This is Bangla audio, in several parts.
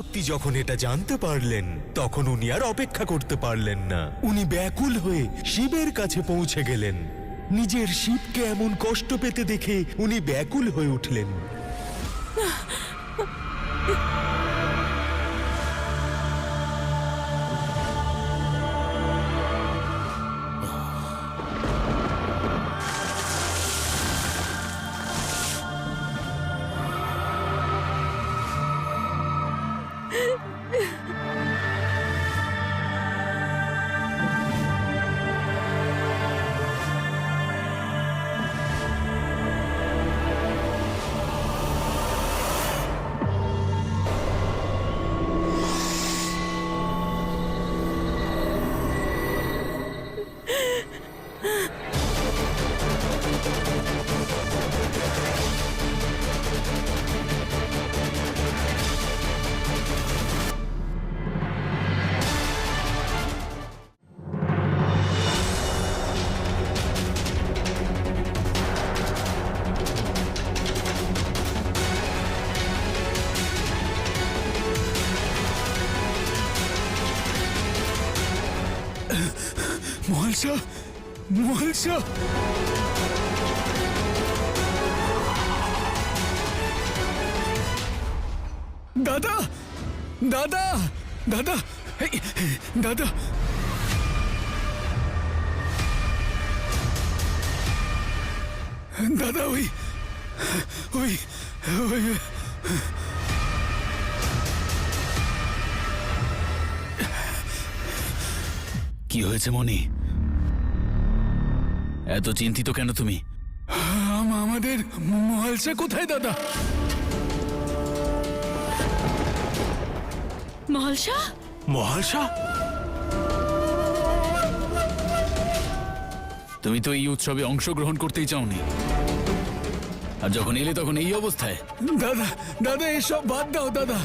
আদিশক্তি যখন এটা জানতে পারলেন তখন উনি আর অপেক্ষা করতে পারলেন না। উনি ব্যাকুল হয়ে শিবের কাছে পৌঁছে গেলেন। নিজের শিবকে এমন কষ্ট পেতে দেখে উনি ব্যাকুল হয়ে উঠলেন। মহালসা, মহালসা, দাদা, দাদা, দাদা, দাদা, দাদা, ওই ওই ওই কি হয়েছে মনি? এত চিন্তিত কেন তুমি? আমাদের মহালসা কোথায় দাদা? মহালসা? মহালসা? তুমি তো এই উৎসবে অংশগ্রহণ করতেই চাওনি, আর যখন এলে তখন এই অবস্থায়। দাদা, দাদা, এসব বাদ দাও দাদা।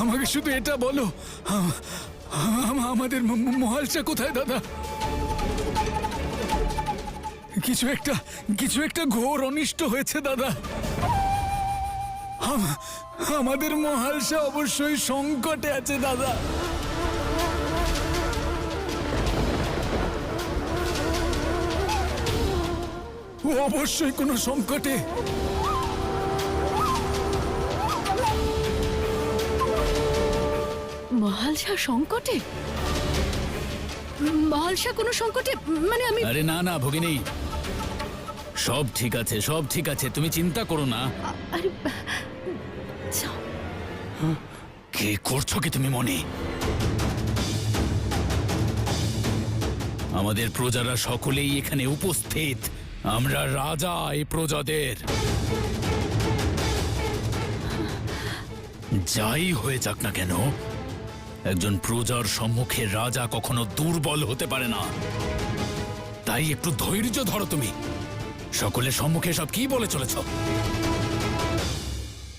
আমাকে শুধু এটা বলো, আমাদের মহালসা কোথায় দাদা? কিছু একটা ঘোর অনিষ্ট হয়েছে দাদা। আমাদের মহালসা অবশ্যই সংকটে আছে দাদা। ও অবশ্যই কোনো সংকটে। মহালসা সংকটে? মহালসা কোনো সংকটে? মানে আমি... আরে না না ভগিনী, সব ঠিক আছে, সব ঠিক আছে, তুমি চিন্তা করো না। আরে যাও। কি করছো কি তুমি মনি? আমাদের প্রজারা সকলেই এখানে উপস্থিত। আমরা রাজা এই প্রজাদের। যাই হয়ে যাক না কেন, একজন প্রজার সম্মুখে রাজা কখনো দুর্বল হতে পারে না। তাই একটু ধৈর্য ধরো তুমি। সকলের সম্মুখে সব কি বলে চলেছ?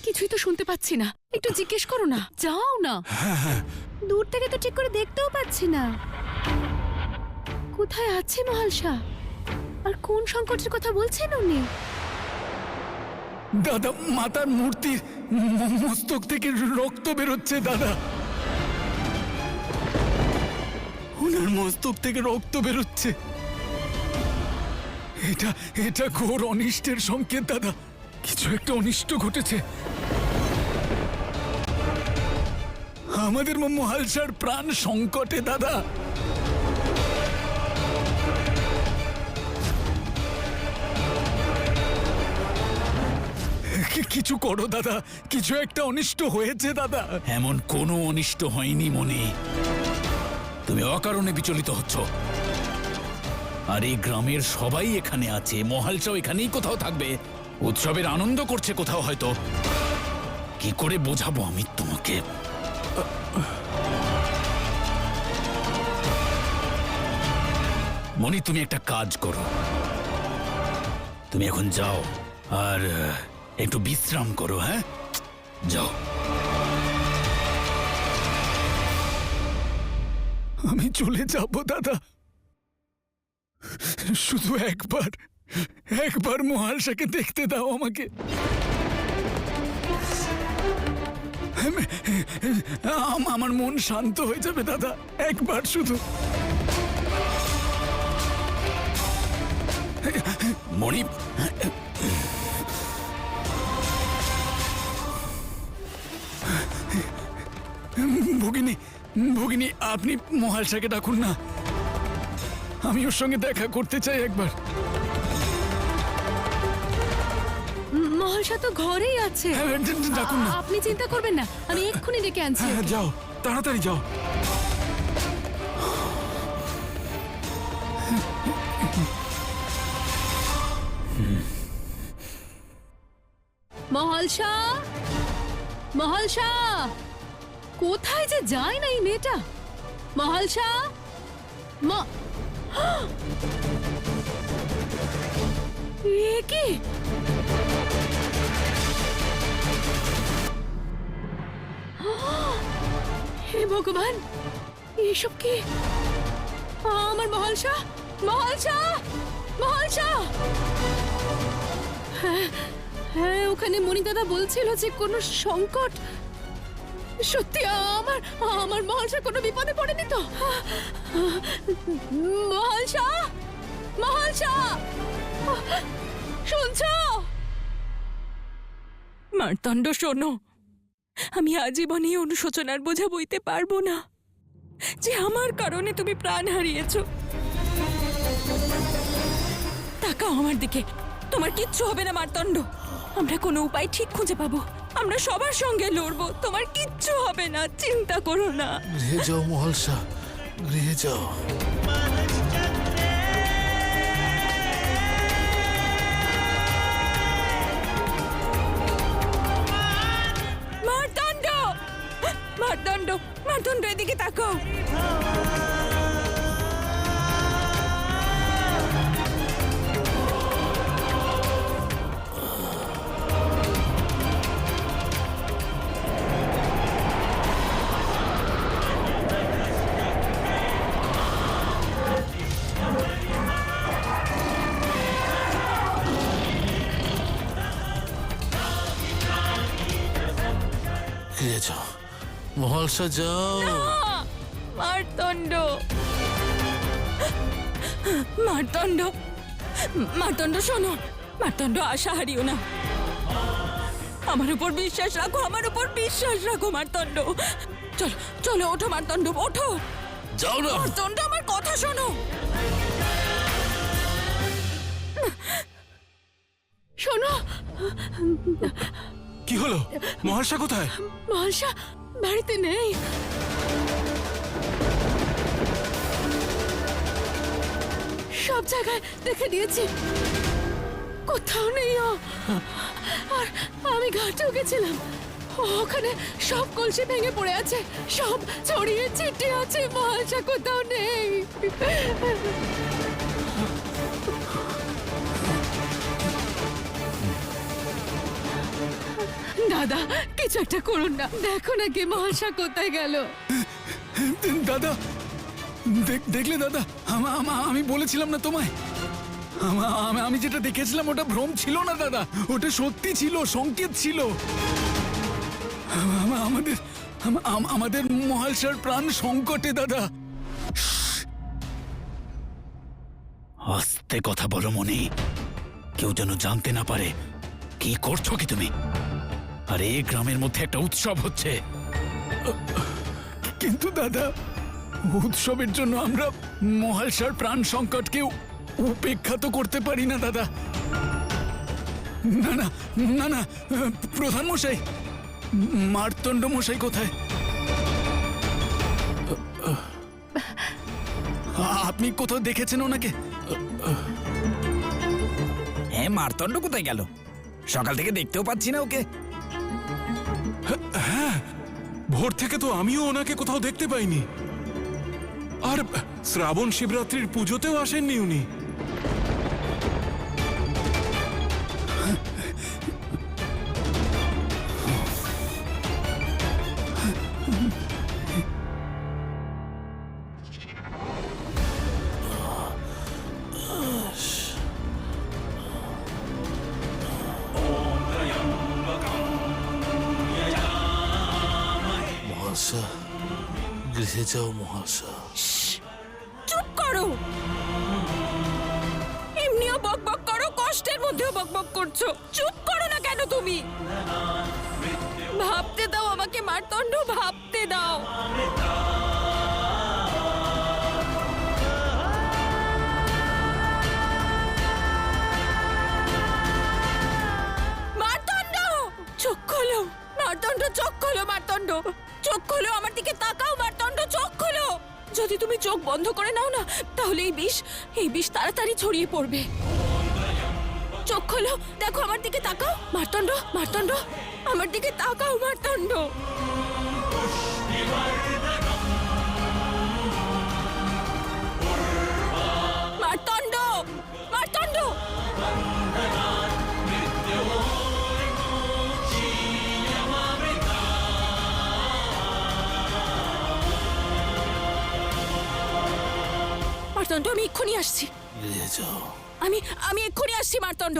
কিছুই তো শুনতে পাচ্ছি না, একটু জিজ্ঞেস করো না। যাও না। দূর থেকে তো ঠিক করে দেখতেও পাচ্ছি না কোথায় আছে মহালসা, আর কোন সংকটের কথা বলছেন উনি? দাদা, মাতার মূর্তির মস্তক থেকে রক্ত বেরোচ্ছে দাদা। ওনার মস্তক থেকে রক্ত বেরোচ্ছে। এটা ঘোর অনিষ্টের সংকেত দাদা। কিছু একটা অনিষ্ট ঘটেছে। আমাদের মহালসার প্রাণ সংকটে দাদা। কিছু করো দাদা, কিছু একটা অনিষ্ট হয়েছে দাদা। এমন কোনো অনিষ্ট হয়নি মনি, তুমি অকারণে বিচলিত হচ্ছ। আর এই গ্রামের সবাই এখানে আছে, মহালসাও এখানেই কোথাও থাকবে, উৎসবের আনন্দ করছে কোথাও হয়তো। কি করে বোঝাবো আমি তোমাকে? মনি, তুমি একটা কাজ করো, তুমি এখন যাও আর একটু বিশ্রাম করো। হ্যাঁ, যাও। আমি চলে যাব দাদা, শুধু একবার মহালসাকে দেখতে দাও আমাকে। আমার মন শান্ত হয়ে যাবে দাদা, একবার শুধু। মণি, ভগিনী, ভগিনী, আপনি মহালসাকে ডাকুন না, আমি ওর সঙ্গে দেখা করতে চাই একবার। মহালসা তো ঘরেই আছে। হ্যাঁ, ডাকুন না। আপনি চিন্তা করবেন না, আমি এক্ষুনি ডেকে আনছি। হ্যাঁ, যাও, তাড়াতাড়ি যাও। মহালসা, মহালসা, কোথায় যে যায় না এই মেয়েটা? মহালসা, এ কি? হে ভগবান, এসব কি? আমার মহালসা, মহালসা, মহালসা! হ্যাঁ, হ্যাঁ, ওখানে মণিদাদা বলছিল যে কোনো সংকট। সত্যি আমার আমার মহালসা কোনো বিপদে পড়েনি তো? মহালসা, মহালসা, শুনছো? মার্তণ্ড, শোনো, আমি আজীবন এই অনুশোচনার বোঝা বইতে পারবো না যে আমার কারণে তুমি প্রাণ হারিয়েছো। তাকাও আমার দিকে, তোমার কিচ্ছু হবে না মার্তণ্ড। আমরা কোনো উপায় ঠিক খুঁজে পাবো, আমরা সবার সঙ্গে লড়বো, তোমার কিচ্ছু হবে না, চিন্তা করো না। গৃহে যাও মহালসা, গৃহে যাও। মার্তণ্ড, মার্তণ্ড, মার্তণ্ড, এদিকে তাকাও। গৃহে যাও মহালসা, যাও। মার্তণ্ড, মার্তণ্ড, মার্তণ্ড, শোনো, মার্তণ্ড, আশা হারিও না। আমার উপর বিশ্বাস রাখো, আমার উপর বিশ্বাস রাখো মার্তণ্ড। চলো, চলো, ওঠো মার্তণ্ড, ওঠো। যাও না। মার্তণ্ড, আমার কথা শোনো। শোনো, কি হলো? মহালসা কোথায়? মহালসা বাড়িতে নেই। সব জায়গায় দেখে দিয়েছি, কোথাও নেই ও। আর আমি ঘাটেও গেছিলাম, ওখানে সব কলসি ভেঙে পড়ে আছে, সব ছড়িয়ে ছিটিয়ে আছে, মহালসা কোথাও নেই। দাদা, কিছু একটা করুন না, দেখো না কি মহালসা কোথায় গেল। দাদা, দেখলে দাদা, আমি বলেছিলাম না তোমায়, আমি যেটা দেখেছিলাম ওটা ভ্রম ছিল না দাদা, ওটা সত্যি ছিল, সংকেত ছিল। আমাদের মহালসার প্রাণ সংকটে দাদা। আস্তে কথা বলো মনি, কেউ যেন জানতে না পারে। কি করছো কি তুমি? আর এই গ্রামের মধ্যে একটা উৎসব হচ্ছে। কিন্তু দাদা, উৎসবের জন্য আমরা মহালসার প্রাণ সংকটকে উপেক্ষা তো করতে পারি না দাদা। না না না না, প্রধান মশাই, মার্তণ্ড মশাই কোথায়? আপনি কোথাও দেখেছেন ওনাকে? হ্যাঁ, মার্তণ্ড কোথায় গেল? সকাল থেকে দেখতেও পাচ্ছি না ওকে। ভোর থেকে তো আমিও ওনাকে কোথাও দেখতে পাইনি। আর শ্রাবণ শিবরাত্রির পুজোতেও আসেননি উনি। গৃহে যাও মহালসা। চুপ করো। এমনিও বকবক করো, কষ্টের মধ্যেও বকবক করছো। চুপ করো না কেন তুমি? ভাবতে দাও আমাকে মারতণ্ড, ভাবতে দাও। মারতণ্ড, চোখ খোলো। মারতণ্ড, চোখ খোলো। মারতণ্ড, চোখ খোলো। আমার দিকে তাকাও। মারতণ্ড, চোখ খোলো। যদি তুমি চোখ বন্ধ করে নাও না, তাহলে এই বিষ তাড়াতাড়ি ছড়িয়ে পড়বে। চোখ খোলো, দেখো আমার দিকে তাকাও। মারতণ্ড, মারতণ্ড, আমার দিকে তাকাও। মারতণ্ড, মারতণ্ড, মারতণ্ড। মারতণ্ড, আমি এক্ষুনি আসছি। গৃহে যাও। আমি এক্ষুনি আসছি মারতণ্ড।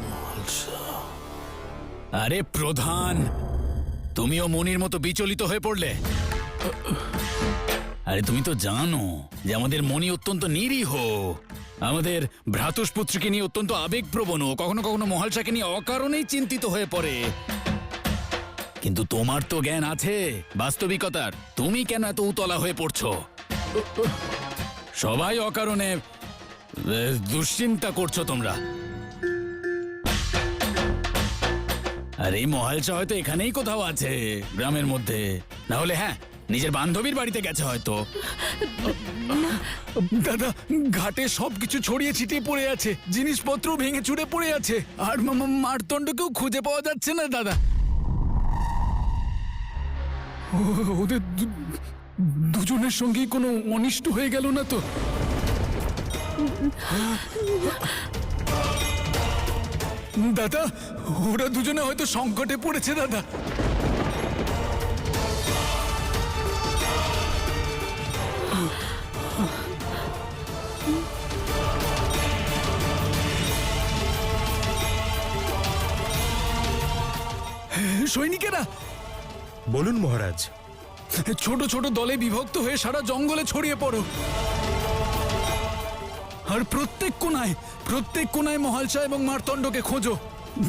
মহালসা, আরে প্রধান, তুমিও মনির মতো বিচলিত হয়ে পড়লে? আরে তুমি তো জানো যে আমাদের মনি অত্যন্ত নিরীহ, আমাদের ভ্রাতুষ্পুত্রকে নিয়ে অত্যন্ত আবেগপ্রবণ, কখনো কখনো মহালসাকে নিয়ে অকারণেই চিন্তিত হয়ে পড়ে। কিন্তু তোমার তো জ্ঞান আছে বাস্তবিকতার, তুমি কেন এত উতলা হয়ে পড়ছো? সবাই অকারণে দুশ্চিন্তা করছো তোমরা। আর এই মহালসা হয়তো এখানেই কোথাও আছে, গ্রামের মধ্যে। না হলে হ্যাঁ, নিজের বান্ধবীর বাড়িতে গেছে হয়তো। দাদা, ঘাটে সবকিছু ছড়িয়ে ছিটিয়ে পড়ে আছে, জিনিসপত্র ভেঙে চুরে পড়ে আছে, আর মারতণ্ডকেও খুঁজে পাওয়া যাচ্ছে না দাদা। ওদের দুজনের সঙ্গেই কোনো অনিষ্ট হয়ে গেল না তো? দাদা, ওরা দুজনে হয়তো সংকটে পড়েছে দাদা। সৈনিকেরা, বলুন মহারাজ। ছোট ছোট দলে বিভক্ত হয়ে সারা জঙ্গলে ছড়িয়ে পড়ো। আর প্রত্যেক কোনায় মহালসা এবং মারতণ্ডকে খোঁজো।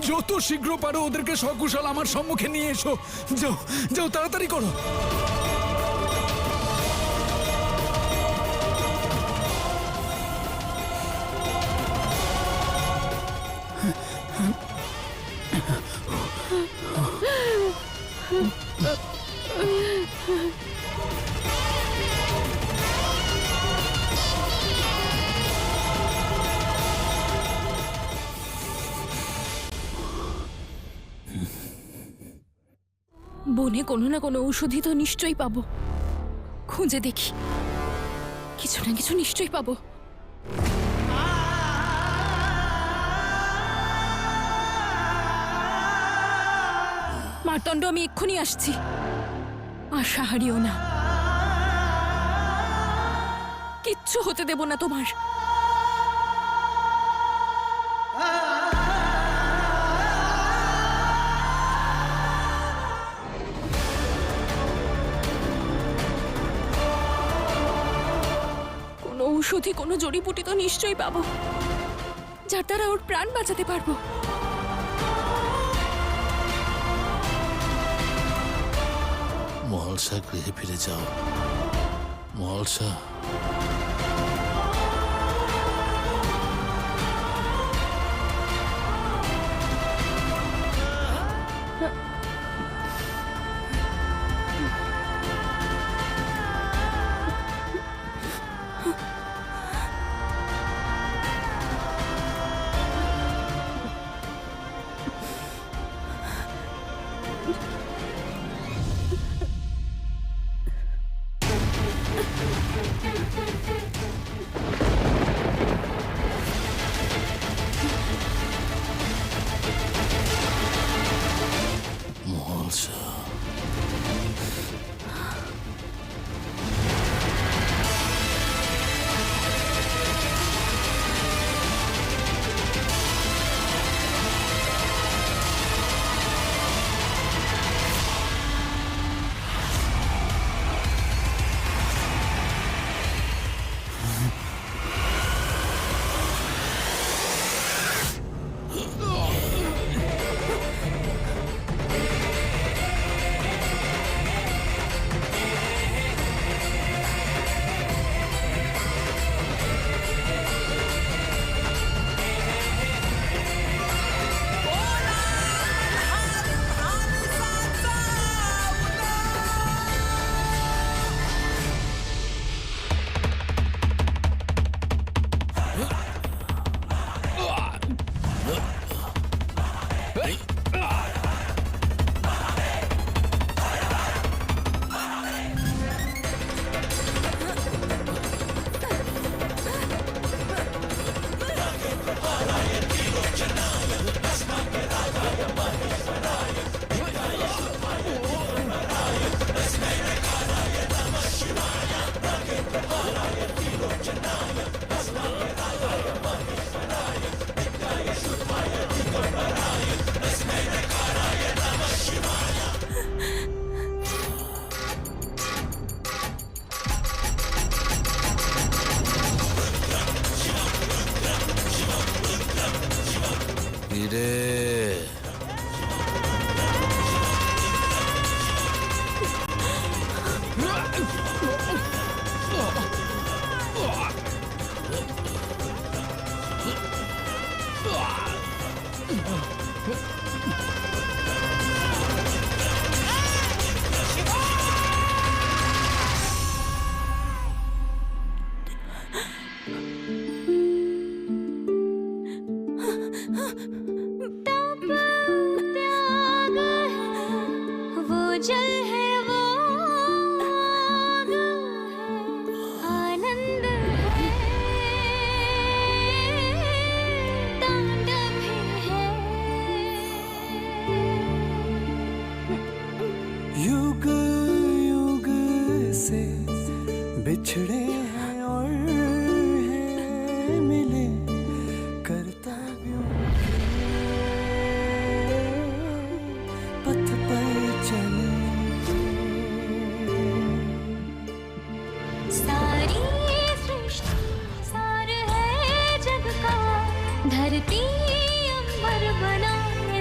যত শীঘ্র পারো ওদেরকে সকুশল আমার সম্মুখে নিয়ে এসো। যাও যাও, তাড়াতাড়ি করো। বনে কোনো না কোনো ঔষধি তো নিশ্চয়ই পাবো। খুঁজে দেখি, কিছু না কিছু নিশ্চয়ই পাবো। মারতণ্ড, আমি এক্ষুনি আসছি। আশা হারিও না, কিচ্ছু হতে দেব না তোমার। কোনো ঔষধি, কোনো জড়িপুটি তো নিশ্চয়ই পাবো, যার দ্বারা ওর প্রাণ বাঁচাতে পারবো। মহালসা, গৃহে ফিরে যাও। মহালসা, হিরে वो जल है वो आग है आनंद है तांडव है युग युग से बिछड़े हैं और हैं मिले कर्तव्यों पथ पर चले सारी सृष्टि सार है जग का धरती अंबर बना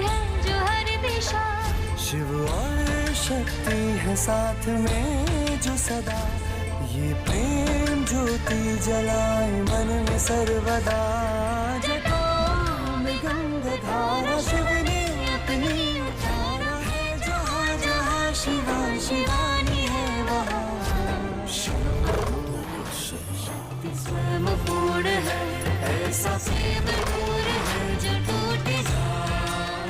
है जो हर दिशा शिव और शक्ति है साथ में जो सदा ये प्रेम ज्योति जलाए मन में सर्वदा जटाओं में गंगाधारा शिव ने अपनी उतारा है जहाँ जहाँ शिवा शिवानी है वहाँ स्वयं पूर्ण है ऐसा प्रेम दूर है जो टूट जाए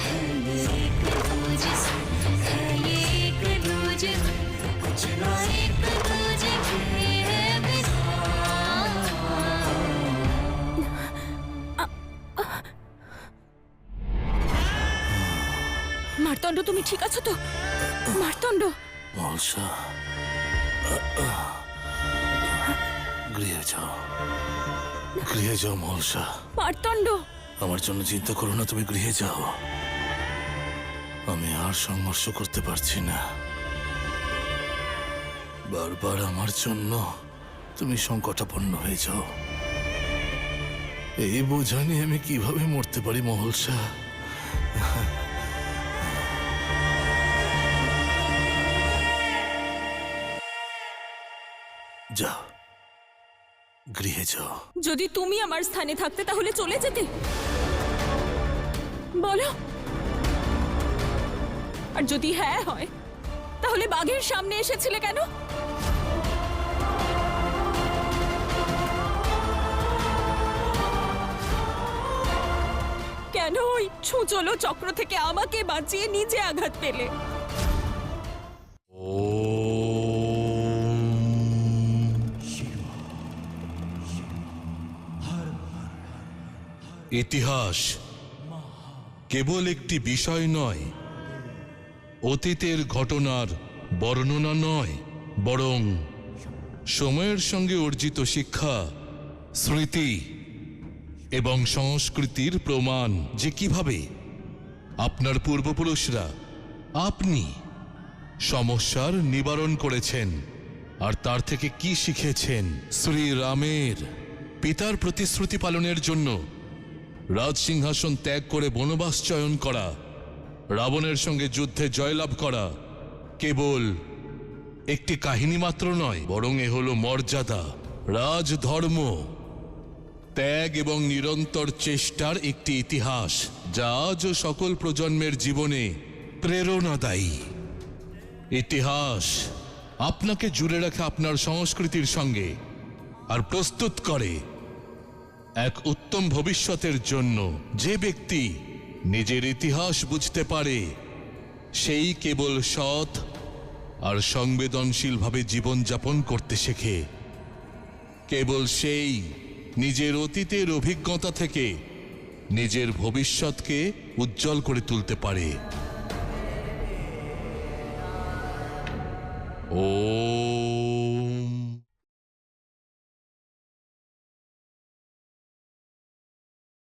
है ये एक दूजे से है ये एक दूजे में कुछ ना एक दूजे के है बिना মার্তণ্ড তুমি ঠিক আছো তো? মার্তণ্ড মলসা গৃহে যাও মলসা। মার্তণ্ড আমার জন্য চিন্তা করো না, তুমি গৃহে যাও। আমি আর সংঘর্ষ করতে পারছি না। বারবার আমার জন্য তুমি সংকটাপন্ন হয়ে যাও। এই বোঝা নিয়ে আমি কিভাবে মরতে পারি মহলসা? যাও, গৃহে যাও। যদি তুমি আমার স্থানে থাকতে তাহলে চলে যেতে বলো, আর যদি হ্যাঁ হয় তাহলে বাঘের সামনে এসেছিলে কেন? কেন ওই ছুঁচলো চক্র থেকে আমাকে বাঁচিয়ে নিজে আঘাত পেলে? ইতিহাস কেবল একটি বিষয় নয়, অতীতের ঘটনার বর্ণনা নয়, বরং সময়ের সঙ্গে অর্জিত শিক্ষা, স্মৃতি এবং সংস্কৃতির প্রমাণ যে কিভাবে আপনার পূর্বপুরুষরা আপনি সমস্যার নিবারণ করেছেন আর তার থেকে কি শিখেছেন। শ্রীরামের পিতার প্রতিশ্রুতি পালনের জন্য রাজসিংহাসন ত্যাগ করে বনবাস চয়ন করা, রাবণের সঙ্গে যুদ্ধে জয়লাভ করা কেবল একটি কাহিনী মাত্র নয়, বরং এ হলো মর্যাদা, রাজধর্ম, ত্যাগ এবং নিরন্তর চেষ্টার একটি ইতিহাস, যা আজও সকল প্রজন্মের জীবনে প্রেরণাদায়ী। ইতিহাস আপনাকে জুড়ে রাখে আপনার সংস্কৃতির সঙ্গে আর প্রস্তুত করে এক উত্তম ভবিষ্যতের জন্য। যে ব্যক্তি নিজের ইতিহাস বুঝতে পারে সেই কেবল সৎ আর সংবেদনশীলভাবে জীবনযাপন করতে শেখে। কেবল সেই নিজের অতীতের অভিজ্ঞতা থেকে নিজের ভবিষ্যৎকে উজ্জ্বল করে তুলতে পারে। ও